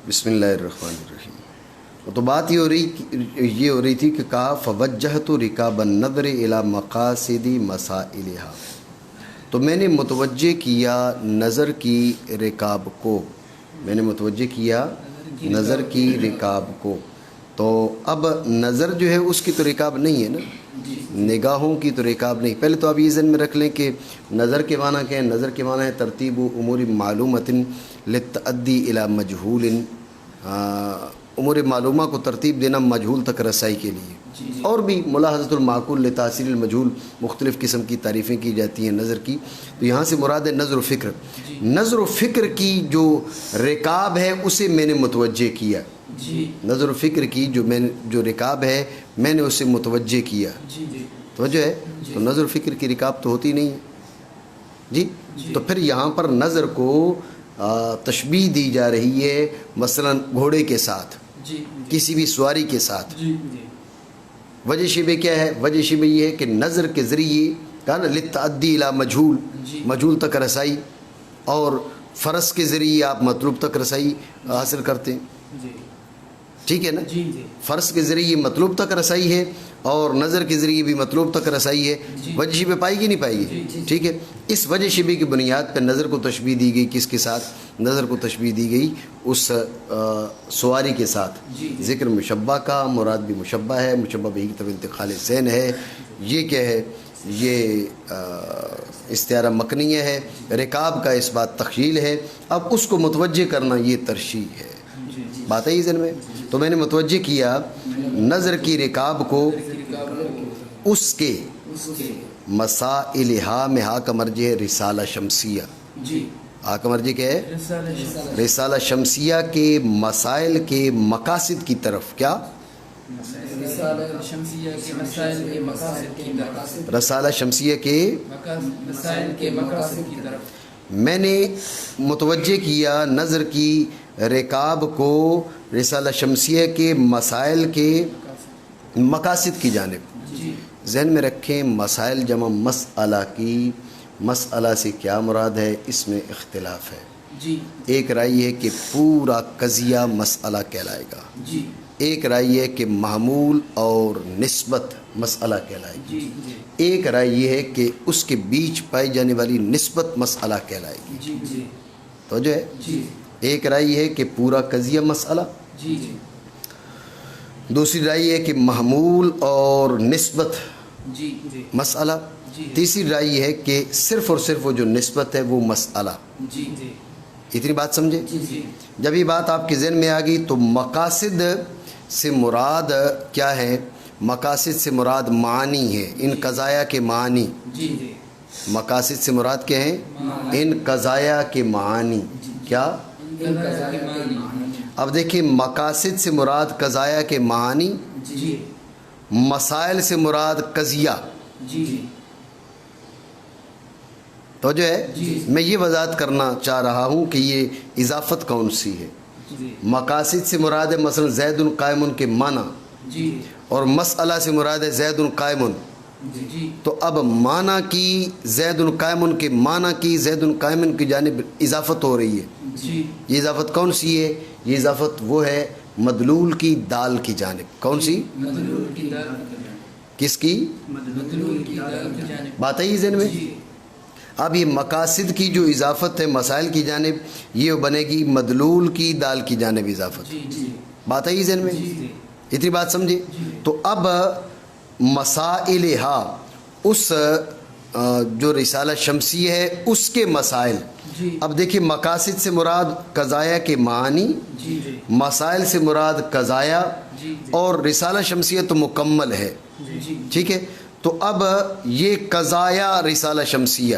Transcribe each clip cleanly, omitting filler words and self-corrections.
بسم اللہ الرحمن الرحیم۔ تو بات یہ ہو رہی تھی کہ کہا فوجہت رکاب النظر الی مقاصد مسائلہا، تو میں نے متوجہ کیا نظر کی رکاب کو، میں نے متوجہ کیا نظر کی رکاب کو۔ تو اب نظر جو ہے اس کی تو رکاب نہیں ہے نا، نگاہوں کی تو رکاب نہیں۔ پہلے تو آپ یہ ذہن میں رکھ لیں کہ نظر کے معنی کیا ہے۔ نظر کے معنی ہے ترتیب امور معلومۃ للتعدی الی مجہول، امور معلومہ کو ترتیب دینا مجہول تک رسائی کے لیے۔ اور بھی ملاحظۃ المعقول لتاثیر المجہول، مختلف قسم کی تعریفیں کی جاتی ہیں نظر کی۔ تو یہاں سے مراد ہے نظر و فکر۔ نظر و فکر کی جو رکاب ہے اسے میں نے متوجہ کیا، نظر و فکر کی جو رکاب ہے میں نے اسے متوجہ کیا۔ توجہ ہے؟ تو نظر و فکر کی رکاب تو ہوتی نہیں ہے جی۔ تو پھر یہاں پر نظر کو تشبیہ دی جا رہی ہے مثلا گھوڑے کے ساتھ، کسی بھی سواری کے ساتھ۔ وجہ شبہ کیا ہے؟ وجہ شبہ یہ ہے کہ نظر کے ذریعے کہا نا للتعدی الی مجہول، مجہول تک رسائی، اور فرض کے ذریعے آپ مطلوب تک رسائی حاصل کرتے ہیں، ٹھیک ہے نا؟ فرض کے ذریعے مطلوب تک رسائی ہے اور نظر کے ذریعے بھی مطلوب تک رسائی ہے۔ وجہ شبہ پائے گی نہیں پائے گی؟ ٹھیک ہے۔ اس وجہ شبہ کی بنیاد پہ نظر کو تشبیہ دی گئی، کس کے ساتھ؟ نظر کو تشبیہ دی گئی اس سواری کے ساتھ۔ ذکر مشبہ کا، مراد بھی مشبہ ہے، مشبہ بھی کی طرف انتقال ذہن ہے۔ یہ کیا ہے؟ یہ استعارہ مکنیہ ہے۔ رکاب کا اس بات تخیل ہے، اب اس کو متوجہ کرنا یہ ترشیح ہے۔ بات ہے ذہن میں؟ تو میں نے متوجہ کیا نظر کی رکاب کو اس کے مسائلہا میں، ہا کا مرجع ہے رسالہ شمسیہ، ہا کا مرجع کیا ہے؟ رسالہ شمسیہ کے مسائل کے مقاصد کی طرف۔ کیا؟ رسالہ شمسیہ کے مسائل کے مقاصد کی طرف، رسالہ شمسیہ کے مسائل کے مقاصد کی طرف میں نے متوجہ کیا نظر کی رکاب کو رسالہ شمسیہ کے مسائل کے مقاصد کی جانب۔ ذہن میں رکھیں مسائل جمع مسئلہ کی، مسئلہ سے کیا مراد ہے اس میں اختلاف ہے۔ ایک رائے ہے کہ پورا قضیہ مسئلہ کہلائے گا، ایک رائے ہے کہ معمول اور نسبت مسئلہ کہلائے گی، ایک رائے یہ ہے کہ اس کے بیچ پائی جانے والی نسبت مسئلہ کہلائے گی۔ تو جو ہے ایک رائے ہے کہ پورا قضیہ مسئلہ، دوسری رائے ہے کہ معمول اور نسبت مسئلہ، تیسری رائے ہے کہ صرف اور صرف وہ جو نسبت ہے وہ مسئلہ۔ اتنی بات سمجھے؟ جب یہ بات آپ کے ذہن میں آ گئی تو مقاصد سے مراد کیا ہے؟ مقاصد سے مراد معنی ہے، ان قضایا کے معنی۔ مقاصد سے مراد کیا ہے؟ ان قضایا کے معنی۔ کیا؟ اب دیکھیں مقاصد سے مراد قضایا کے معنی، مسائل سے مراد قضیہ۔ تو جو ہے میں یہ وضاحت کرنا چاہ رہا ہوں کہ یہ اضافت کون سی ہے۔ مقاصد سے مراد ہے مثلا زید قائم کے معنی، اور مسئلہ سے مراد ہے زید قائم۔ تو اب معنی کی زید قائم کے معنی کی زید قائم کی جانب اضافت ہو رہی ہے۔ یہ اضافت کون سی ہے؟ یہ اضافت وہ ہے مدلول کی دال کی جانب۔ کون سی؟ مدلول کی دال۔ کس کی؟ مدلول کی دال کی جانب۔ بات ہے ذہن میں؟ اب یہ مقاصد کی جو اضافت ہے مسائل کی جانب، یہ بنے گی مدلول کی دال کی جانب اضافت۔ بات ہے ذہن میں؟ اتنی بات سمجھے؟ تو اب مسائلہا، اس جو رسالہ شمسی ہے اس کے مسائل۔ اب دیکھیں مقاصد سے مراد قضایا کے معنی، مسائل سے مراد قضایا، اور رسالہ شمسیہ تو مکمل ہے، ٹھیک ہے۔ تو اب یہ قضایا رسالہ شمسیہ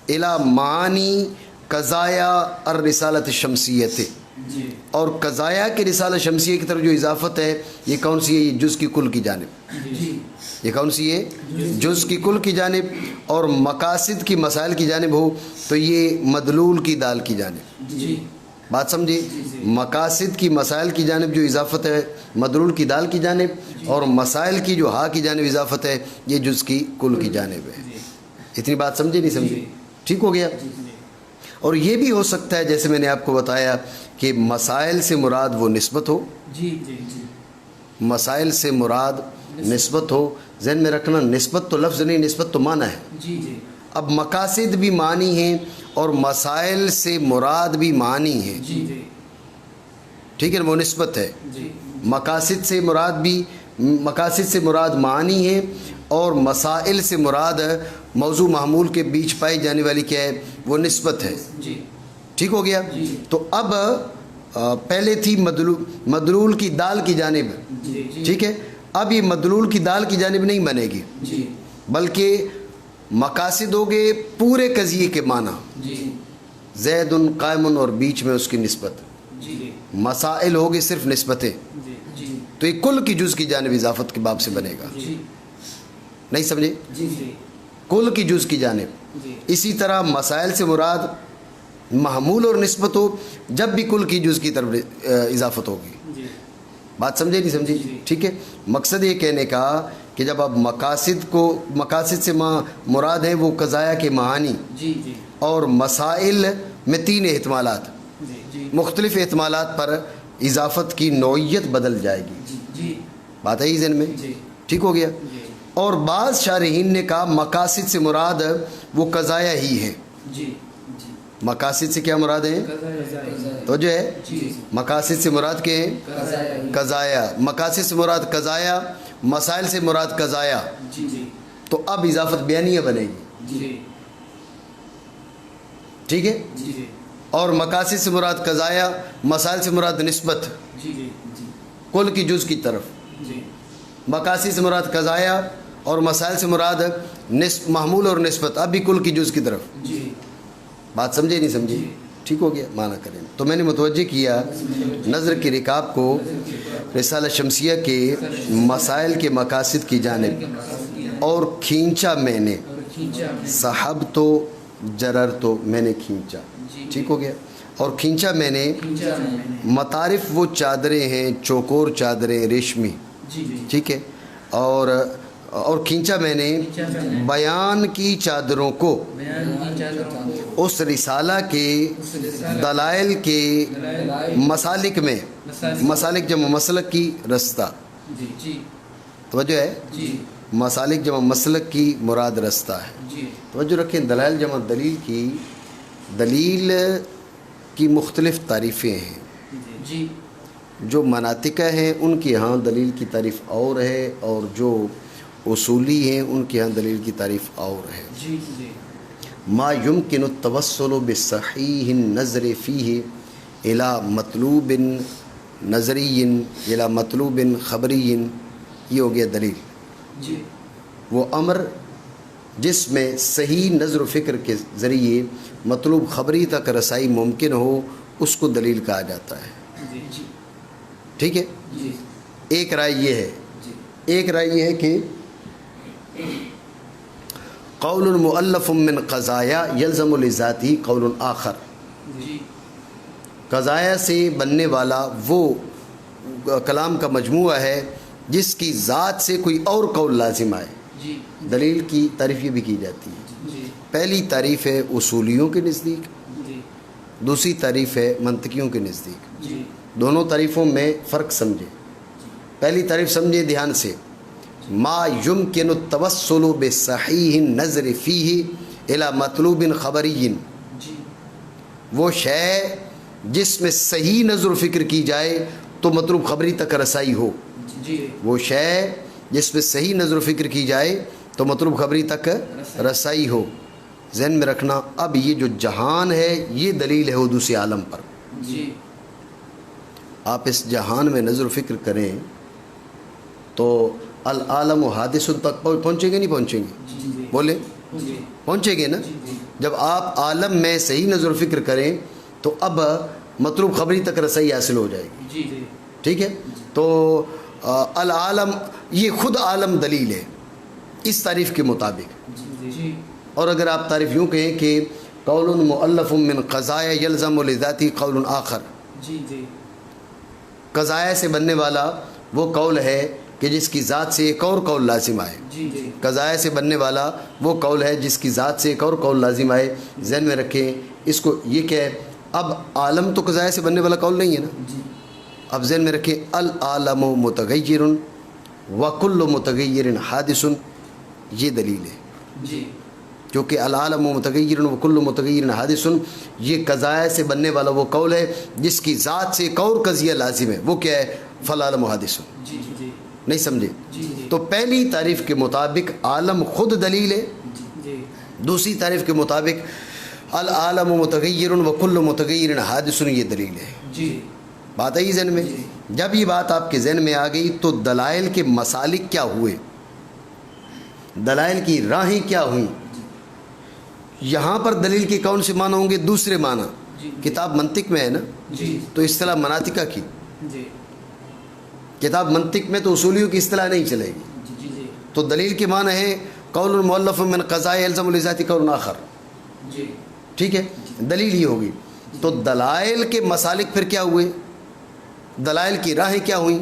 الی معانی قضایا الرسالۃ الشمسیۃ، اور قضایا کے رسالہ شمسیہ کی طرف جو اضافت ہے یہ کون سی ہے؟ یہ جز کی کل کی جانب۔ یہ کون سی ہے؟ جز کی کل کی جانب۔ اور مقاصد کی مسائل کی جانب ہو تو یہ مدلول کی دال کی جانب۔ بات سمجھے؟ مقاصد کی مسائل کی جانب جو اضافت ہے مدلول کی دال کی جانب، اور مسائل کی جو ہا کی جانب اضافت ہے یہ جز کی کل کی جانب ہے۔ اتنی بات سمجھے نہیں سمجھے؟ ٹھیک ہو گیا؟ اور یہ بھی ہو سکتا ہے جیسے میں نے آپ کو بتایا کہ مسائل سے مراد وہ نسبت ہو، جی جی جی مسائل سے مراد نسبت ہو. ذہن میں رکھنا نسبت تو لفظ نہیں، نسبت تو معنی ہے. جی جی اب مقاصد بھی معنی ہیں اور مسائل سے مراد بھی معنی ہیں. جی جی ٹھیک ہے نا، وہ نسبت ہے. جی مقاصد سے مراد بھی، مقاصد سے مراد معنی ہے، اور مسائل سے مراد موضوع محمول کے بیچ پائی جانے والی کیا ہے، وہ نسبت ہے. جی ٹھیک ہو گیا. جی. تو اب پہلے تھی مدلول کی دال کی جانب، جی جی ٹھیک ہے. اب یہ مدلول کی دال کی جانب نہیں بنے گی، جی بلکہ مقاصد ہو گئے پورے قضیے کے معنی، جی زید قائم، اور بیچ میں اس کی نسبت. جی مسائل ہو گئے صرف نسبتیں، جی جی تو یہ کل کی جز کی جانب اضافت کے باب سے بنے گا. جی نہیں سمجھے؟ جی جی کل کی جز کی جانب. جی اسی طرح مسائل سے مراد محمول اور نسبت ہو جب بھی کل کی جز کی طرف اضافت ہوگی. جی بات سمجھے نہیں سمجھی؟ جی. ٹھیک ہے. مقصد یہ کہنے کا کہ جب آپ مقاصد سے مراد ہیں وہ قضایا کے معانی، جی جی اور مسائل میں 3 احتمالات، جی جی مختلف احتمالات پر اضافت کی نوعیت بدل جائے گی. جی بات ہے ذہن میں؟ جی ٹھیک ہو گیا. جی اور بعض شارحین نے کہا مقاصد سے مراد وہ قضایا ہی ہیں. جی جی مقاصد سے کیا مراد ہیں؟ تو جو ہے جی مقاصد سے مراد کیا ہیں؟ قضایا. مقاصد سے مراد قضایا، مسائل سے مراد قضایا. جی جی تو اب اضافت بیانیہ بنے گی. جی ٹھیک ہے. جی اور مقاصد سے مراد قضایا، مسائل سے مراد نسبت جی جی جی کل کی جز کی طرف. جی مقاصد سے مراد قضایا اور مسائل سے مراد محمول اور نسبت، اب بھی کل کی جز کی طرف. جی بات سمجھے نہیں سمجھی؟ جی. ٹھیک ہو گیا. معنی کریں تو میں نے متوجہ کیا نظر کی رکاب کو رسالہ شمسیہ کے مسائل کے مقاصد کی جانب، اور کھینچا میں نے، صحب تو جرر تو میں نے کھینچا. ٹھیک ہو گیا. اور کھینچا میں نے متعارف وہ چادریں ہیں، چوکور چادریں ریشمی. ٹھیک ہے. اور کھینچا میں نے بیان کی چادروں کو اس رسالہ کے دلائل کے مسالک میں، مسالک جمع مسلک کی رستہ. توجہ ہے، مسالک جمع مسلک کی مراد رستہ ہے. توجہ رکھیں. دلائل جمع دلیل کی، دلیل کی مختلف تعریفیں ہیں. جو مناطقہ ہیں ان کے ہاں دلیل کی تعریف اور ہے، اور جو اصولی ہیں ان کے ہاں دلیل کی تعریف اور ہے. ما يمكن التوصل بصحیح النظر فیہ الى مطلوب نظری الى مطلوب خبری، یہ ہو گیا دلیل. وہ امر جس میں صحیح نظر و فکر کے ذریعے مطلوب خبری تک رسائی ممکن ہو، اس کو دلیل کہا جاتا ہے. ٹھیک ہے. ایک رائے یہ ہے، ایک رائے یہ ہے کہ قول مؤلف من قضایا یلزم لذاتی قول آخر، قضایا سے بننے والا وہ کلام کا مجموعہ ہے جس کی ذات سے کوئی اور قول لازم آئے. دلیل کی تعریف یہ بھی کی جاتی ہے. پہلی تعریف ہے اصولیوں کے نزدیک، دوسری تعریف ہے منطقیوں کے نزدیک. دونوں تعریفوں میں فرق سمجھے. پہلی تعریف سمجھے دھیان سے، ما يمكن التوصل بصحیح النظر فیہ الى مطلوب خبری، وہ شے جس میں صحیح نظر و فکر کی جائے تو مطلوب خبری تک رسائی ہو. وہ شے جس میں صحیح نظر و فکر کی جائے تو مطلوب خبری تک رسائی ہو. ذہن میں رکھنا اب یہ جو جہان ہے یہ دلیل ہے حدوث عالم پر. آپ اس جہان میں نظر و فکر کریں تو العالم و حادث تک پہنچیں گے نہیں پہنچیں گے؟ بولیں پہنچیں گے نا. جب آپ عالم میں صحیح نظر و فکر کریں تو اب مطلوب خبری تک رسائی حاصل ہو جائے گی. ٹھیک ہے. تو العالم یہ خود عالم دلیل ہے اس تعریف کے مطابق. اور اگر آپ تعریف یوں کہیں کہ قول مؤلف من قضایا یلزم لذاتی قول آخر، قضایا سے بننے والا وہ قول ہے کہ جس کی ذات سے ایک اور قول لازم آئے. قضایا سے بننے والا وہ قول ہے جس کی ذات سے ایک اور قول لازم آئے. ذہن میں رکھیں اس کو. یہ کیا ہے؟ اب عالم تو قضائے سے بننے والا قول نہیں ہے نا. جی اب ذہن میں رکھیں العالم متغیر وکل متغیر حادث، یہ دلیل ہے. جی کیونکہ العالم متغیر وکل متغیر حادث یہ قضائے سے بننے والا وہ قول ہے جس کی ذات سے ایک اور قضیہ لازم ہے. وہ کیا ہے؟ فالعالم حادث. جی جی نہیں سمجھے؟ جی تو پہلی تعریف کے مطابق عالم خود دلیل ہے. جی دوسری تعریف کے مطابق العالم متغیر وکل متغیر حادث یہ دلیل ہے. جی بات آئی ذہن میں؟ جب یہ بات آپ کے ذہن میں آ گئی تو دلائل کے مسالک کیا ہوئے، دلائل کی راہیں کیا ہوئیں. یہاں پر دلیل کے کون سے معنی ہوں گے؟ دوسرے معنی. جی کتاب منطق میں ہے نا، جی تو اصطلاح مناطقہ کی. جی کتاب منطق میں تو اصولیوں کی اصطلاح نہیں چلے گی. جی جی تو دلیل کے معنی ہے قول مؤلف من قضاء الزم لذاتی قول آخر. جی ٹھیک ہے، دلیل ہی ہوگی. تو دلائل کے مسالک پھر کیا ہوئے، دلائل کی راہیں کیا ہوئیں؟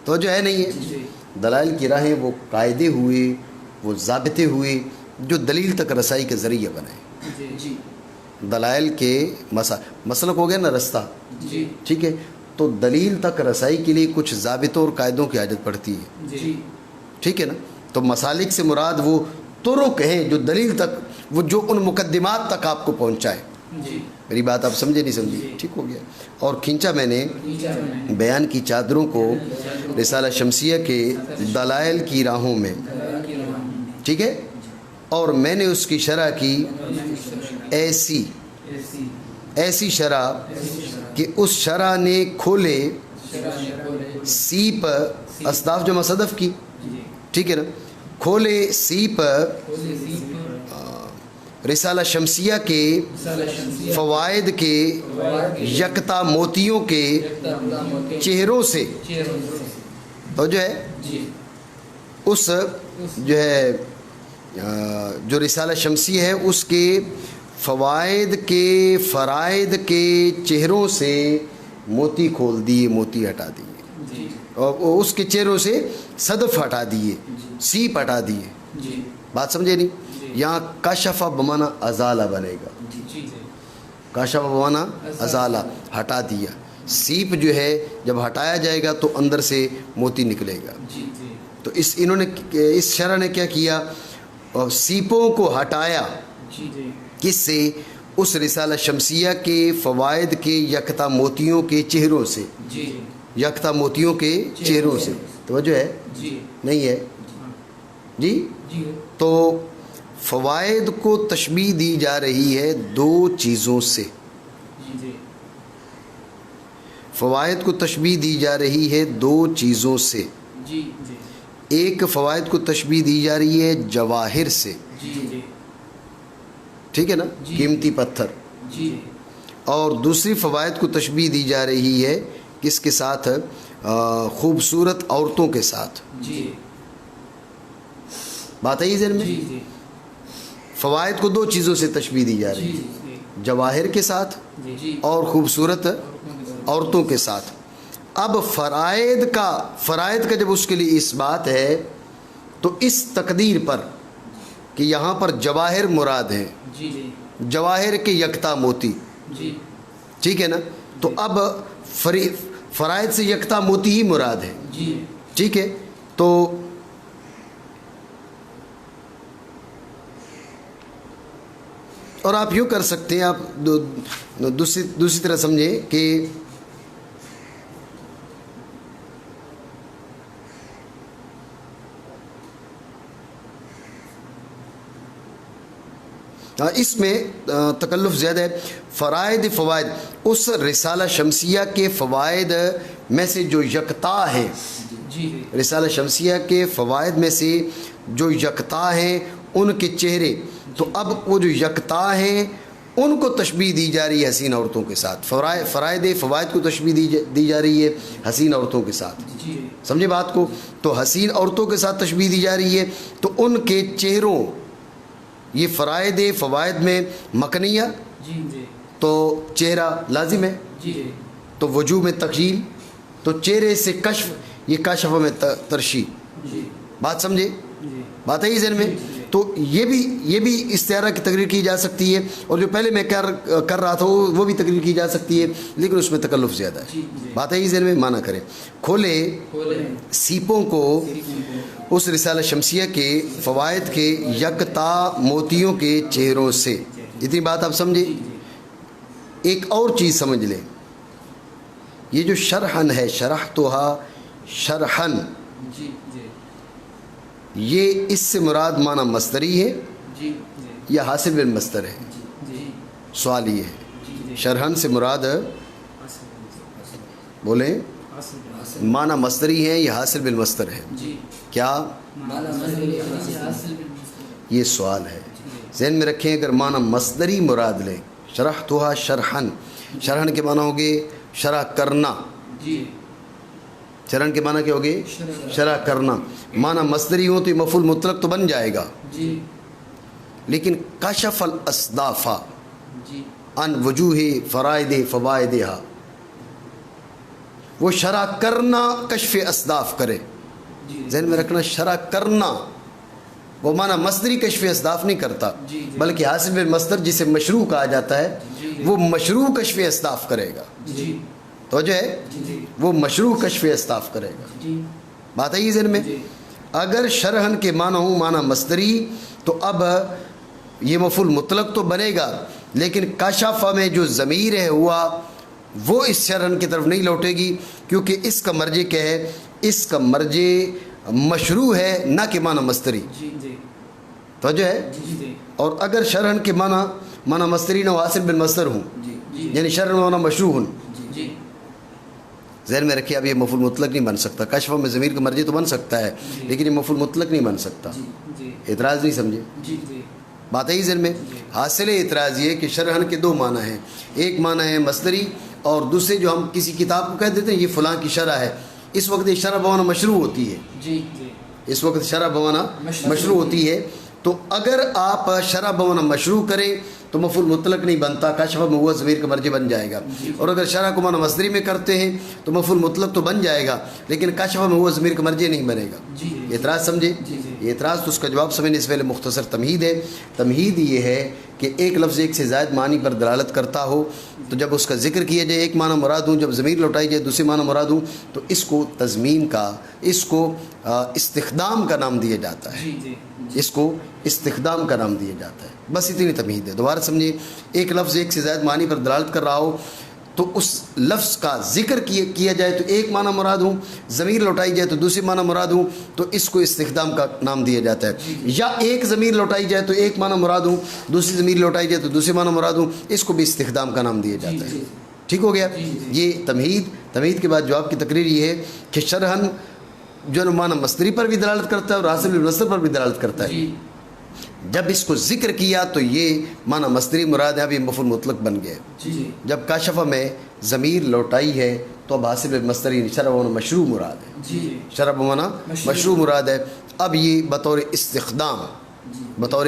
تو جو ہے نہیں ہے. جی دلائل کی راہیں وہ قاعدے ہوئے، وہ ضابطے ہوئے جو دلیل تک رسائی کے ذریعہ بنائے. جی جی دلائل کے مسلک ہو گیا نا رستہ. جی ٹھیک ہے، تو دلیل تک رسائی کے لیے کچھ ضابطوں اور قاعدوں کی حاجت پڑتی ہے. جی ٹھیک ہے نا. تو مسالک سے مراد وہ طرق ہیں جو دلیل تک، وہ جو ان مقدمات تک آپ کو پہنچائے. جی میری بات آپ سمجھے نہیں سمجھی؟ جی. ٹھیک ہو گیا. اور کھینچا میں نے جی بیان کی چادروں کو رسالہ شمسیہ کے دلائل کی راہوں میں. ٹھیک ہے، اور میں نے اس کی شرح کی ایسی شرح کہ اس شرح نے کھولے سیپ، اصداف جو مصدف کی. ٹھیک ہے نا، کھولے سیپ رسالہ شمسیہ کے فوائد کے یکتا موتیوں کے چہروں سے. تو جو ہے اس جو ہے جو رسالہ شمسیہ ہے اس کے فوائد کے فرائد کے چہروں سے موتی کھول دیے، موتی ہٹا دیے، اور اس کے چہروں سے صدف ہٹا دیے، سیپ ہٹا دیے. بات سمجھے نہیں؟ یہاں کاشفہ بمانا ازالہ بنے گا. کاشفہ بمانا ازالہ، ہٹا دیا. سیپ جو ہے جب ہٹایا جائے گا تو اندر سے موتی نکلے گا. تو انہوں نے اس شرح نے کیا کیا، سیپوں کو ہٹایا. کس سے؟ اس رسالہ شمسیہ کے فوائد کے یکتا موتیوں کے چہروں سے. یکتا موتیوں کے چہروں سے. توجہ ہے؟ نہیں ہے جی. تو فوائد کو تشبیہ دی جا رہی ہے دو چیزوں سے. فوائد کو تشبیہ دی جا رہی ہے دو چیزوں سے. ایک فوائد کو تشبیہ دی جا رہی ہے جواہر سے. ٹھیک ہے نا، قیمتی پتھر. اور دوسری فوائد کو تشبیہ دی جا رہی ہے کس کے ساتھ؟ خوبصورت عورتوں کے ساتھ. بات آئی ذہن میں؟ فوائد کو دو چیزوں سے تشبیہ دی جا رہی ہے، جواہر کے ساتھ اور خوبصورت عورتوں کے ساتھ. اب فرائد کا جب اس کے لیے اس بات ہے تو اس تقدیر پر کہ یہاں پر جواہر مراد ہے، جواہر کے یکتا موتی. ٹھیک ہے نا. تو اب فرائد سے یکتا موتی ہی مراد ہے. ٹھیک ہے. تو اور آپ یوں کر سکتے ہیں، آپ دوسری طرح سمجھیں کہ اس میں تکلف زیادہ ہے. فوائد اس رسالہ شمسیہ کے فوائد میں سے جو یکتا ہے، رسالہ شمسیہ کے فوائد میں سے جو یکتا ہیں ان کے چہرے. تو اب وہ جو یکتا ہیں ان کو تشبیہ دی جا رہی ہے حسین عورتوں کے ساتھ. فوائد کو تشبیہ دی جا رہی ہے حسین عورتوں کے ساتھ. سمجھے بات کو؟ تو حسین عورتوں کے ساتھ تشبیہ دی جا رہی ہے تو ان کے چہروں، یہ فوائد میں مکنیہ تو چہرہ لازم ہے، تو وجوہ میں تخیل، تو چہرے سے کشف، یہ کاشفہ میں ترشیح. بات سمجھے؟ بات ہے ذہن میں؟ تو یہ بھی استعارہ کی تقریر کی جا سکتی ہے، اور جو پہلے میں کر رہا تھا وہ بھی تقریر کی جا سکتی ہے، لیکن اس میں تکلف زیادہ ہے۔ جی بات ہے یہ ذہن میں معنی کریں۔ کھولے سیپوں کو اس رسالہ شمسیہ کے فوائد کے یکتا موتیوں کے چہروں سے۔ اتنی بات آپ سمجھے؟ ایک اور چیز سمجھ لیں، یہ جو شرحن ہے، شرحتھا شرحن، جی جی یہ اس سے مراد معنی مصدری ہے جی یا حاصل بالمصدر ہے؟ جی سوال یہ ہے، جی شرحن سے مراد بولیں معنی مصدری ہے یا حاصل بالمصدر ہے؟ جی کیا یہ سوال ہے، ذہن میں رکھیں۔ اگر معنی مصدری مراد لیں، شرحتھا شرحن، شرحن کے معنی ہوگے شرح کرنا، جی شرحن کے معنی کیا ہوگے؟ شرح کرنا۔ معنی مصدری ہو تو یہ مفعول مطلق تو بن جائے گا، جی لیکن کشف الاصداف جی ان وجوہ فرائد فوائدہا، وہ شرح کرنا کشف اصداف کرے۔ جی ذہن میں رکھنا، شرح کرنا وہ معنی مصدری کشف اصداف نہیں کرتا، جی بلکہ حاصل بالمصدر جسے مشروع کہا جاتا ہے جی وہ مشروع کشف اصداف کرے گا۔ جی تو جو ہے جی وہ مشروع کشف اصداف کرے گا۔ جی بات ہے یہ ذہن میں۔ جی اگر شرحن کے معنی ہوں معنی مصدری تو اب یہ مفعول مطلق تو بنے گا، لیکن کاشفہ میں جو ضمیر ہے ہوا وہ اس شرحن کی طرف نہیں لوٹے گی، کیونکہ اس کا مرجع کیا ہے؟ اس کا مرجع مشروع ہے، نہ کہ معنی مصدری۔ جی جی تو جو ہے، جی جی اور اگر شرحن کے معنی مصدری نہ حاصل بالمصدر ہوں، جی یعنی شرحن ہونا مشروع ہوں، جی ذہن میں رکھیے اب یہ مفعول مطلق نہیں بن سکتا۔ کشف میں ضمیر کا مرجع تو بن سکتا ہے، لیکن یہ مفعول مطلق نہیں بن سکتا۔ جی جی اعتراض نہیں سمجھے؟ جی جی بات ہے ہی ذہن میں۔ حاصل اعتراض یہ کہ شرحن کے دو معنی ہیں، ایک معنی ہے مصدری، اور دوسرے جو ہم کسی کتاب کو کہہ دیتے ہیں یہ فلاں کی شرح ہے، اس وقت یہ شرح بوانا مشروع ہوتی ہے، جی جی اس وقت شرح بوانا مشروع ہوتی ہے۔ تو اگر آپ شرح بوانا مشروع کریں تو مفعول مطلق نہیں بنتا، کاشفہ میں ہوا ضمیر کا مرجع بن جائے گا، اور اگر شرح کو معنی مصدری میں کرتے ہیں تو مفعول مطلق تو بن جائے گا، لیکن کاشفہ میں ہوا ضمیر کا مرجع نہیں بنے گا۔ جی اعتراض سمجھے؟ یہ اعتراض تو اس کا جواب سمجھنے سے پہلے مختصر تمہید ہے۔ تمہید یہ ہے کہ ایک لفظ ایک سے زائد معنی پر دلالت کرتا ہو تو جب اس کا ذکر کیا جائے ایک معنی مراد ہوں، جب ضمیر لوٹائی جائے دوسری معنی مراد ہوں، تو اس کو تضمین کا، اس کو استخدام کا نام دیا جاتا ہے، جی جی اس کو استخدام کا نام دیا جاتا ہے۔ بس اتنی تمہید ہے۔ دوبارہ سمجھیں، ایک لفظ ایک سے زائد معنی پر دلالت کر رہا ہو تو اس لفظ کا ذکر کیا جائے تو ایک معنی مراد ہوں، ضمیر لوٹائی جائے تو دوسری معنی مراد ہوں، تو اس کو استخدام کا نام دیا جاتا ہے۔ یا ایک ضمیر لوٹائی جائے تو ایک معنی مراد ہوں، دوسری ضمیر لوٹائی جائے تو دوسری معنی مراد ہوں، اس کو بھی استخدام کا نام دیا جاتا ہے۔ ٹھیک ہو گیا؟ یہ تمہید کے بعد جواب کی تقریر یہ ہے کہ شرحن جو معنی مصدری پر بھی دلالت کرتا ہے اور حاصل بالمصدر پر بھی دلالت کرتا ہے، جب اس کو ذکر کیا تو یہ معنی مصدری مراد ہے، اب یہ مفعول مطلق بن گیا۔ جی جب کاشفہ میں ضمیر لوٹائی ہے تو اب حاصل بالمصدر یعنی شرح بمعنی مشروع مراد ہے، جی شرح بمعنی مشروع مراد ہے۔ اب یہ بطور استخدام، بطور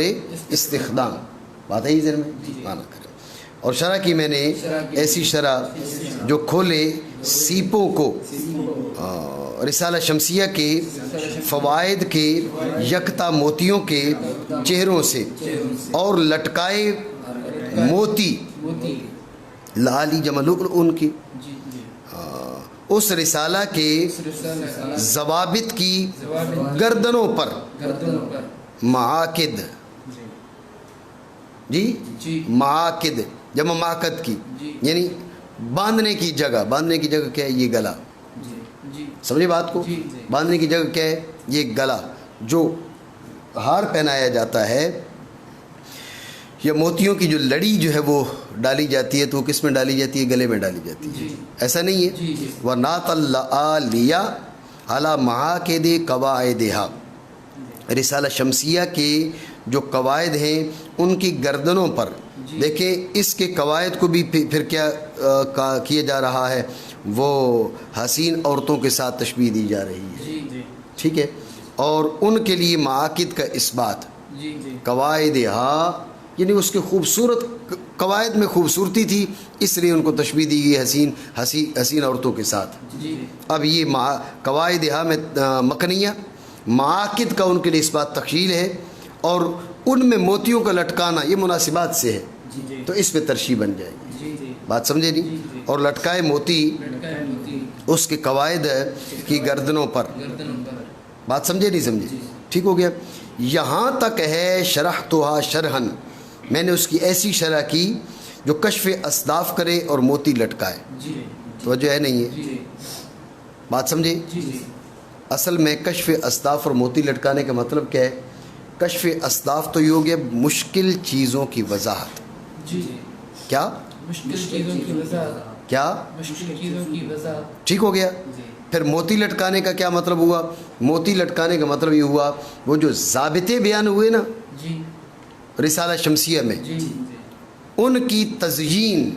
استخدام، بات ہے یہ ذہن میں معنی کریں۔ اور شرح کی میں نے ایسی شرح جو کھولے سیپوں کو رسالہ شمسیہ کے فوائد کے یکتا موتیوں کے چہروں سے، اور لٹکائے موتی لالی جمع ان کی اس رسالہ کے ضوابط کی گردنوں پر معاقد، جی معاقد جمع معقد کی، یعنی باندھنے کی جگہ۔ باندھنے کی جگہ کیا ہے؟ یہ گلا۔ سمجھے بات کو؟ باندھنے کی جگہ کیا ہے؟ یہ گلا۔ جو ہار پہنایا جاتا ہے یا موتیوں کی جو لڑی جو ہے وہ ڈالی جاتی ہے تو وہ کس میں ڈالی جاتی ہے؟ گلے میں ڈالی جاتی ہے، ایسا نہیں ہے؟ وَنَاتَ اللَّآلِيَا عَلَى مَعَاقِدِ قَوَاعِدِهَا، رسالہ شمسیہ کے جو قواعد ہیں ان کی گردنوں پر۔ دیکھیں اس کے قواعد کو بھی پھر کیا کیا جا رہا ہے؟ وہ حسین عورتوں کے ساتھ تشبیہ دی جا رہی ہے، ٹھیک ہے؟ اور ان کے لیے معاقد کا اثبات، قواعدہا یعنی اس کے خوبصورت قواعد میں خوبصورتی تھی اس لیے ان کو تشبیہ دی گئی حسین عورتوں کے ساتھ۔ اب یہ قواعدہا میں مکنیہ، معاقد کا ان کے لیے اثبات تخیل ہے، اور ان میں موتیوں کا لٹکانا یہ مناسبات سے ہے، جی تو اس پہ ترشیح بن جائے گی. جی جی بات سمجھے نہیں؟ اور لٹکائے موتی لٹکائے موتی اس کے قواعد کی گردنوں پر. گردنوں پر. بات سمجھے نہیں سمجھے؟ جی. ٹھیک ہو گیا. یہاں تک ہے شرحتھا شرحن، میں نے اس کی ایسی شرح کی جو کشف اصداف کرے اور موتی لٹکائے. جی توجہ ہے نہیں ہے؟ جی بات سمجھے؟ جی جی اصل میں کشف اصداف اور موتی لٹکانے کا مطلب کیا ہے؟ کشف اصداف تو یہ ہو گیا مشکل چیزوں کی وضاحت. جی جی کیا مشکل چیزوں کی وضاحت. کیا مشکل چیزوں کی وضاحت. ٹھیک ہو گیا. جی پھر موتی لٹکانے کا کیا مطلب ہوا؟ موتی لٹکانے کا مطلب یہ ہوا وہ جو ضابطے بیان ہوئے نا جی رسالہ شمسیہ میں، جی جی ان کی تزیین،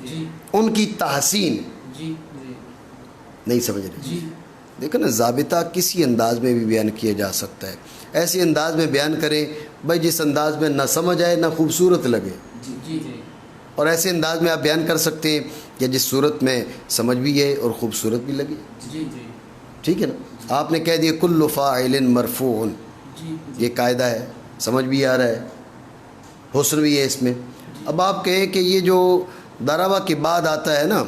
جی ان کی تحسین. جی جی نہیں سمجھ رہے؟ جی دیکھو نا، ضابطہ کسی انداز میں بھی بیان کیا جا سکتا ہے. ایسے انداز میں بیان کریں بھائی جس انداز میں نہ سمجھ آئے نہ خوبصورت لگے، جی جی جی اور ایسے انداز میں آپ بیان کر سکتے ہیں کہ جس صورت میں سمجھ بھی ہے اور خوبصورت بھی لگے. جی جی ٹھیک ہے نا؟ آپ نے کہہ دیا کل فاعل مرفوع، جی یہ قاعدہ ہے، سمجھ بھی آ رہا ہے، حسن بھی ہے اس میں. اب آپ کہیں کہ یہ جو ضربہ کے بعد آتا ہے نا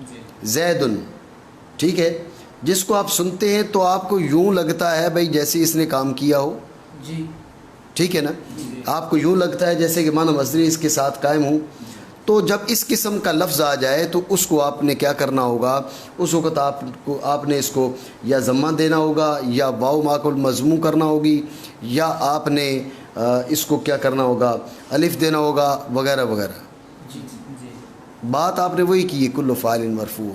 جی زیدن، ٹھیک ہے، جس کو آپ سنتے ہیں تو آپ کو یوں لگتا ہے بھائی جیسے اس نے کام کیا ہو. جی ٹھیک ہے نا؟ جی آپ کو یوں لگتا ہے جیسے کہ معنی مصدری اس کے ساتھ قائم ہوں. تو جب اس قسم کا لفظ آ جائے تو اس کو آپ نے کیا کرنا ہوگا؟ اس وقت آپ نے اس کو یا ضمہ دینا ہوگا، یا واو ماکل مضموم کرنا ہوگی، یا آپ نے اس کو کیا کرنا ہوگا؟ الف دینا ہوگا وغیرہ وغیرہ. جی جی بات آپ نے وہی کی ہے کل فاعل مرفوع.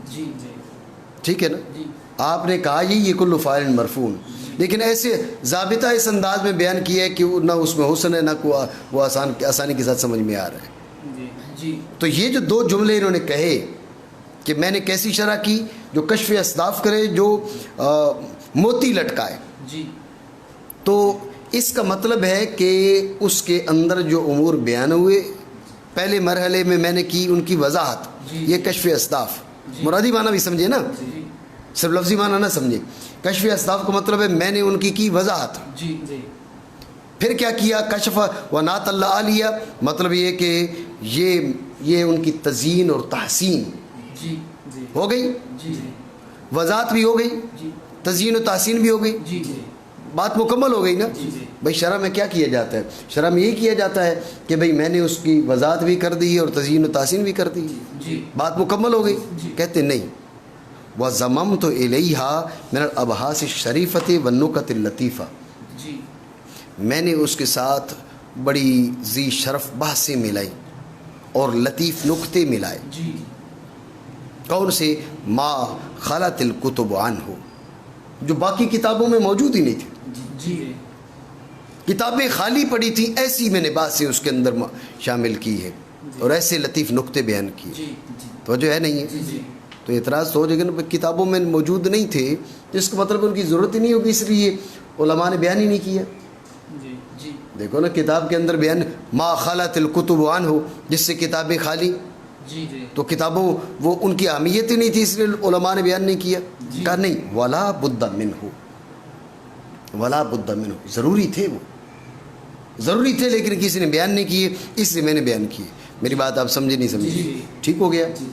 جی جی ٹھیک ہے نا؟ جی آپ نے کہا یہ کل فاعل مرفوع، لیکن ایسے ضابطہ اس انداز میں بیان کیا ہے کہ نہ اس میں حسن ہے نہ وہ آسانی کے ساتھ سمجھ میں آ رہا ہے. جی جی تو یہ جو دو جملے انہوں نے کہے کہ میں نے کیسی شرح کی؟ جو کشف اصداف کرے، جو موتی لٹکائے. جی تو اس کا مطلب ہے کہ اس کے اندر جو امور بیان ہوئے پہلے مرحلے میں نے کی ان کی وضاحت، جی یہ کشف اصداف. جی مرادی معنی بھی سمجھے نا، جی صرف لفظی معنی نہ سمجھے. کشف اصداف کا مطلب ہے میں نے ان کی وضاحت. جی جی پھر کیا کیا؟ کشف و نعت اللہ علیہ، مطلب یہ کہ یہ ان کی تزیین اور تحسین جی جی ہو گئی، جی جی وضاحت بھی ہو گئی، جی تزیین و تحسین بھی ہو گئی. جی جی بات مکمل ہو گئی نا؟ جی جی بھائی شرح میں کیا کیا جاتا ہے؟ شرح میں یہی کیا جاتا ہے کہ بھئی میں نے اس کی وضاحت بھی کر دی اور تزیین و تحسین بھی کر دی. جی بات مکمل ہو گئی. جی. کہتے نہیں، وَضَمَمْتُ إِلَيْهَا مِنَ الْأَبْحَاثِ الشَّرِيفَةِ وَالنُّكَتِ اللَّطِيفَةِ، جی میں نے اس کے ساتھ بڑی ذی شرف بحثیں ملائی اور لطیف نکتے ملائے. جی کون سے؟ ما خلت الکتب عنہ، جو باقی کتابوں میں موجود ہی نہیں تھی. جی کتابیں خالی پڑی تھیں، ایسی میں نے باتیں اس کے اندر شامل کی ہے اور ایسے لطیف نکتے بیان کیے. جی جی تو جو ہے نہیں ہے. جی تو اعتراض تو ہو جائے گا کتابوں میں موجود نہیں تھے، جس کا مطلب ان کی ضرورت ہی نہیں ہوگی، اس لیے علماء نے بیان ہی نہیں کیا. جی جی دیکھو نا کتاب کے اندر بیان ما خلت الکتب عنہ، جس سے کتابیں خالی، جی جی تو کتابوں وہ ان کی اہمیت ہی نہیں تھی، اس لیے علماء نے بیان نہیں کیا. جی. کہا نہیں، ولا بد منہ، ولا بد منہ، ضروری تھے، وہ ضروری تھے لیکن کسی نے بیان نہیں کیے، اس لیے میں نے بیان کیے. میری بات آپ سمجھے نہیں سمجھے؟ جی. ٹھیک ہو گیا. جی.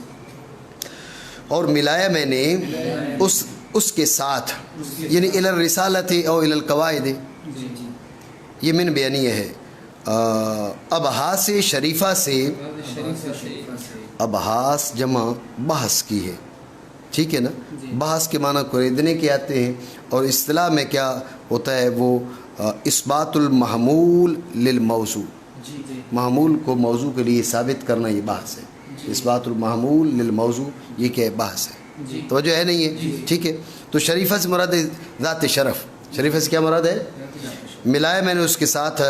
اور ملایا میں نے اس کے ساتھ، یعنی الی الرسالۃ او الی القواعد، جی جی یہ میں نے بیانیہ ہے. ابحاث شریفہ سے، ابحاث جمع بحث کی ہے، ٹھیک ہے نا؟ جی. بحث کے معنی کوریدنے کے آتے ہیں، اور اصطلاح میں کیا ہوتا ہے؟ وہ اثبات المحمول للموضوع، جی جی محمول کو موضوع کے لیے ثابت کرنا، یہ بحث ہے. جی. اثبات المحمول للموضوع، یہ کیا ہے؟ بحث ہے. جی توجہ ہے نہیں ہے؟ جی. ٹھیک ہے. تو شریفہ سے مراد ہے ذات شرف. شریفہ سے کیا مراد ہے؟ ملایا میں نے اس کے ساتھ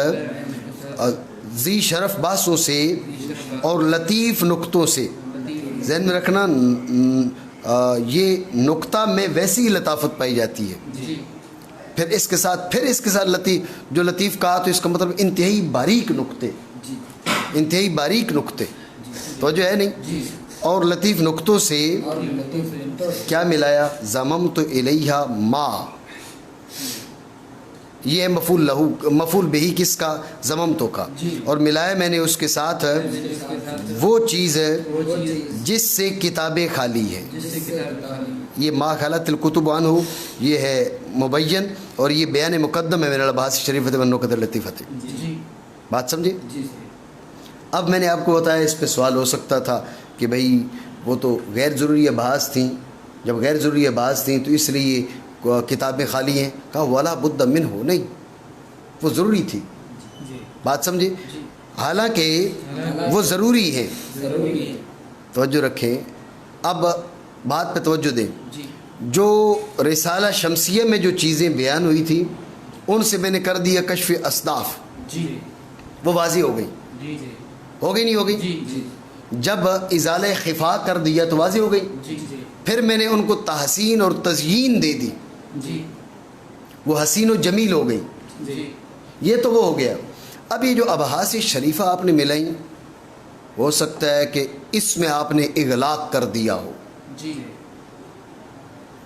ذی شرف بحثوں سے اور لطیف نکتوں سے. ذہن میں رکھنا، یہ نکتہ میں ویسی لطافت پائی جاتی ہے. جی پھر اس کے ساتھ لطیف، جو لطیف کہا تو اس کا مطلب انتہائی باریک نکتے، جی انتہائی باریک نکتے. توجہ ہے نہیں؟ جی اور لطیف نکتوں سے کیا ملایا؟ ضممت الیہا ما، یہ ہے مفعول لہو، مفعول بہی کس کا؟ ضممتو کا، جی۔ اور ملایا میں نے اس کے ساتھ اس کے ساتھ وہ چیز ہے وہ چیز جس سے کتابیں خالی ہیں. جس سے کتاب خالی. یہ ما خلت الکتب عنہ یہ ہے مبین، اور یہ بیان مقدم ہے من الابحاث الشریفۃ والنکت اللطیفۃ. جی بات سمجھے؟ جی اب میں نے آپ کو بتایا اس پہ سوال ہو سکتا تھا کہ بھئی وہ تو غیر ضروری ابحاث تھیں، جب غیر ضروری ابحاث تھیں تو اس لیے کتابیں خالی ہیں. کہا ولا بد منہ، نہیں وہ ضروری تھی. جی بات سمجھے؟ جی حالانکہ وہ ضروری ہے. ضروری ہے. توجہ رکھیں، اب بات پہ توجہ دیں. جی جو رسالہ شمسیہ میں جو چیزیں بیان ہوئی تھی ان سے میں نے کر دیا کشف اصداف، جی وہ واضح ہو گئی. جی جی ہو گئی نہیں ہو گئی؟ جی جی جب ازالہ خفا کر دیا تو واضح ہو گئی. جی جی پھر میں نے ان کو تحسین اور تزیین دے دی، جی وہ حسین و جمیل ہو گئی. جی یہ تو وہ ہو گیا. اب یہ جو ابحاث شریفہ آپ نے ملائیں، ہو سکتا ہے کہ اس میں آپ نے اغلاق کر دیا ہو. جی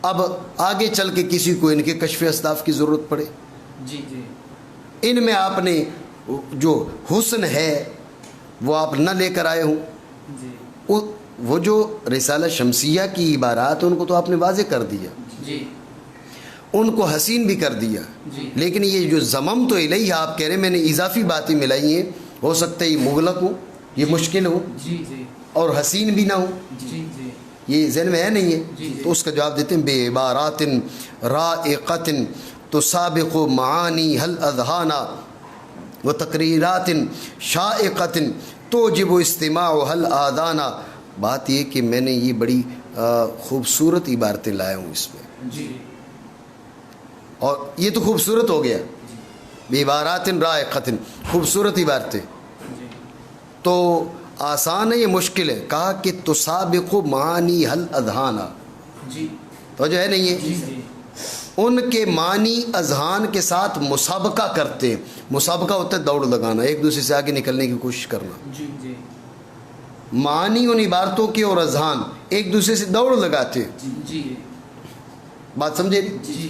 اب آگے چل کے کسی کو ان کے کشف اصداف کی ضرورت پڑے. جی جی ان میں آپ نے جو حسن ہے وہ آپ نہ لے کر آئے ہوں. جی وہ جو رسالہ شمسیہ کی عبارات ان کو تو آپ نے واضح کر دیا، جی ان کو حسین بھی کر دیا. جی لیکن یہ جو ضمم تو الیہ آپ کہہ رہے ہیں میں نے اضافی باتیں ملائی ہیں، ہو سکتا ہے یہ مغلق ہو، یہ مشکل ہو، جی جی اور حسین بھی نہ ہو. جی جی یہ ذہن میں ہے نہیں ہے؟ جی تو اس کا جواب دیتے ہیں بے عبارات رائقۃ تسابق معانی حل اذہانا و تقریرات شائقۃ توجب استماع حل آذانا. بات یہ کہ میں نے یہ بڑی خوبصورت عبارتیں لایا ہوں اس میں، جی اور یہ تو خوبصورت ہو گیا. بے عبارات رائقۃ، خوبصورت عبارتیں. جی تو آسان ہے یہ مشکل ہے؟ کہا کہ تسابق معانی حل اذہانا. جی تو جو ہے نہیں ہے، جی جی ان کے معنی اذہان کے ساتھ مسابقہ کرتے ہیں. مسابقہ ہوتا ہے دوڑ لگانا، ایک دوسرے سے آگے نکلنے کی کوشش کرنا. جی جی معنی ان عبارتوں کے اور اذہان ایک دوسرے سے دوڑ لگاتے ہیں. جی جی بات سمجھے؟ جی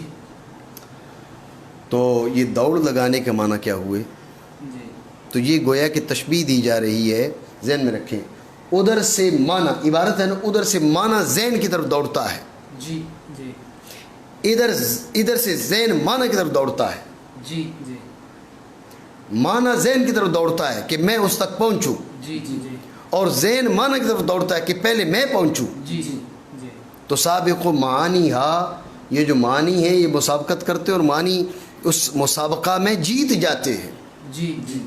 تو یہ دوڑ لگانے کے معنی کیا ہوئے؟ جی تو یہ گویا کہ تشبیہ دی جا رہی ہے. ذہن میں رکھیں، ادھر سے معنی عبارت ہے نا، ادھر سے معنی ذہن کی طرف دوڑتا ہے، جی جی ادھر سے ذہن معنی کی طرف دوڑتا ہے. جی جی معنی ذہن کی طرف دوڑتا ہے کہ میں اس تک پہنچوں، جی جی جی اور ذہن معنی کی طرف دوڑتا ہے کہ پہلے میں پہنچوں. جی جی جی تو سابق و معانی ہا، یہ جو معنی ہیں یہ مسابقت کرتے اور معنی اس مسابقہ میں جیت جاتے ہیں. جی جی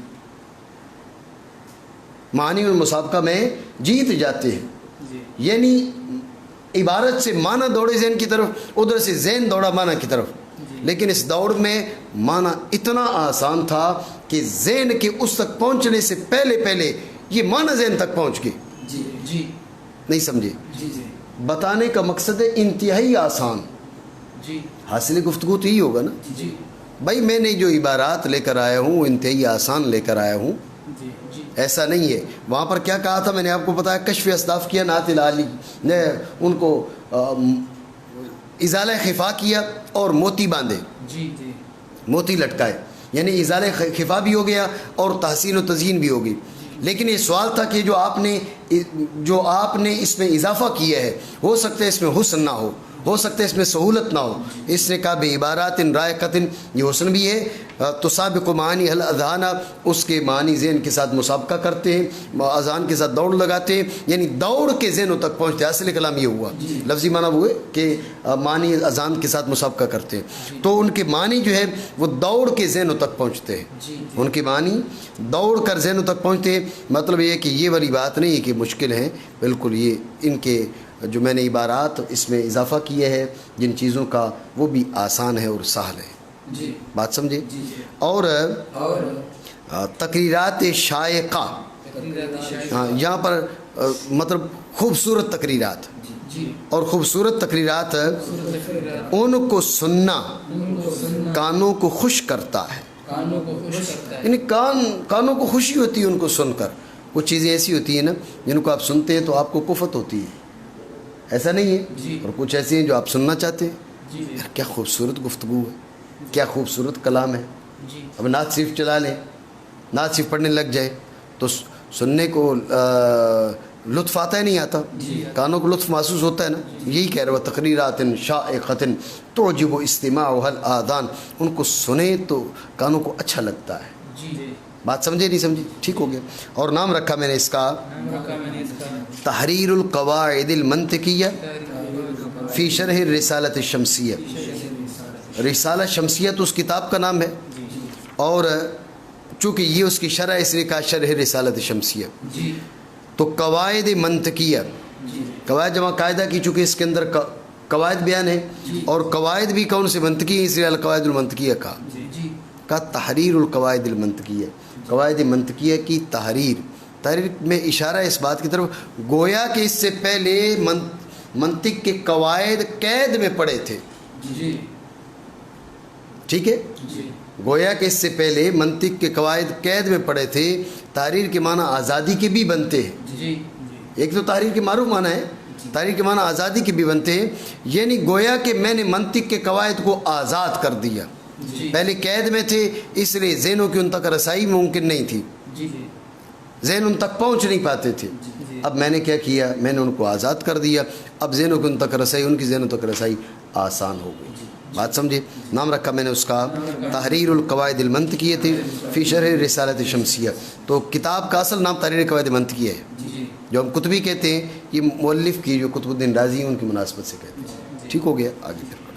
معنی اور مسابقہ میں جیت جاتے ہیں. جی یعنی عبارت سے معنی دوڑے ذہن کی طرف، ادھر سے ذہن دوڑا معنی کی طرف. لیکن اس دوڑ میں معنی اتنا آسان تھا کہ ذہن کے اس تک پہنچنے سے پہلے یہ معنی ذہن تک پہنچ گئے. جی جی نہیں سمجھے؟ جی جی بتانے کا مقصد ہے انتہائی آسان. جی حاصل گفتگو تو ہی ہوگا نا جی بھائی، میں نے جو عبارات لے کر آیا ہوں وہ انتہائی آسان لے کر آیا ہوں. جی جی ایسا نہیں ہے. وہاں پر کیا کہا تھا میں نے آپ کو بتایا، کشف اصداف کیا نعت العالی نے، ان کو ازالہ خفا کیا اور موتی باندھے، جی جی موتی لٹکائے، یعنی ازالہ خفا بھی ہو گیا اور تحسین و تزیین بھی ہو گئی. لیکن یہ سوال تھا کہ جو آپ نے اس میں اضافہ کیا ہے، ہو سکتا ہے اس میں حسن نہ ہو سکتا ہے اس میں سہولت نہ ہو. اس نے کہا بے عبارات رائقۃ، یہ حسن بھی ہے. تسابق معانی حل اذہانا، اس کے معنی ذہن کے ساتھ مسابقہ کرتے ہیں، اذہان کے ساتھ دوڑ لگاتے ہیں، یعنی دوڑ کے ذہنوں تک پہنچتے ہیں. اصل کلام یہ ہوا، لفظی معنی وہ ہے کہ معنی اذہان کے ساتھ مسابقہ کرتے ہیں. تو ان کے معنی جو ہے وہ دوڑ کے ذہنوں تک پہنچتے ہیں. ان کے معنی دوڑ کر ذہنوں تک پہنچتے ہیں. مطلب یہ ہے کہ یہ والی بات نہیں ہے کہ مشکل ہیں، بالکل یہ ان کے جو میں نے عبارات اس میں اضافہ کیے ہیں جن چیزوں کا، وہ بھی آسان ہے اور سہل ہے. جی بات سمجھے؟ جی اور اور تقریرات شائقہ، ہاں یہاں پر مطلب خوبصورت تقریرات، جی اور خوبصورت تقریرات ان کو سننا کانوں کو خوش کرتا ہے. کانوں کو خوش کرتا ہے. یعنی کانوں کو خوشی ہوتی ہے ان کو سن کر. کچھ چیزیں ایسی ہوتی ہیں نا جن کو آپ سنتے ہیں تو آپ کو کفت ہوتی ہے، ایسا نہیں ہے؟ جی اور کچھ ایسی ہیں جو آپ سننا چاہتے ہیں. جی جی یار کیا خوبصورت گفتگو ہے، کیا خوبصورت کلام ہے. جی اب نعت شریف چلا لیں, نعت شریف پڑھنے لگ جائے تو سننے کو لطف آتا ہے نہیں آتا؟ کانوں کو لطف محسوس ہوتا ہے نا. یہی کہہ رہے ہو تقریرات شائقۃ تعجب استماعها الاذان, ان کو سنیں تو کانوں کو اچھا لگتا ہے. جی بات سمجھے نہیں سمجھی؟ ٹھیک ہو گیا. اور نام رکھا میں نے اس کا نام رکھا میں نے اس کا تحریر القواعد المنطقیہ فی شرح الرسالۃ الشمسیہ. رسالہ شمسیہ تو اس کتاب کا نام ہے, اور چونکہ یہ اس کی شرح اس لیے کہا شرح رسالۃ شمسیہ. جی تو قواعد منطقیہ, قواعد جمع قاعدہ کی, چونکہ اس کے اندر قواعد بیان ہے, اور قواعد بھی کون سے منطقی ہیں, اس لیے القواعد المنطقیہ کا تحریر القواعد المنطقیہ, قواعد منطقیہ کی تحریر. تحریر میں اشارہ اس بات کی طرف گویا کہ اس سے پہلے منطق کے قواعد قید میں پڑے تھے. جی ٹھیک ہے, جی گویا کہ اس سے پہلے منطق کے قواعد قید میں پڑے تھے. تحریر کے معنی آزادی کے بھی بنتے ہیں. جی ایک تو تحریر کے معروف معنی ہے, تحریر کے معنی آزادی کے بھی بنتے ہیں. یعنی گویا کہ میں نے منطق کے قواعد کو آزاد کر دیا. پہلے قید میں تھے, اس لیے ذہنوں کی ان تک رسائی ممکن نہیں تھی, جی ذہن ان تک پہنچ نہیں پاتے تھے. اب میں نے کیا کیا, میں نے ان کو آزاد کر دیا. اب ذہنوں کی ان تک رسائی, ان کی ذہنوں تک رسائی آسان ہو گئی. بات سمجھے؟ نام رکھا میں نے اس کا تحریر القواعد المنطقیہ فی شرح رسالۃ شمسیہ. تو کتاب کا اصل نام تحریر القواعد المنطقیہ ہے, جو ہم کتبی کہتے ہیں. یہ مؤلف کی جو قطب الدین رازی ہیں ان کی مناسبت سے کہتے ہیں. ٹھیک ہو گیا, آگے پھر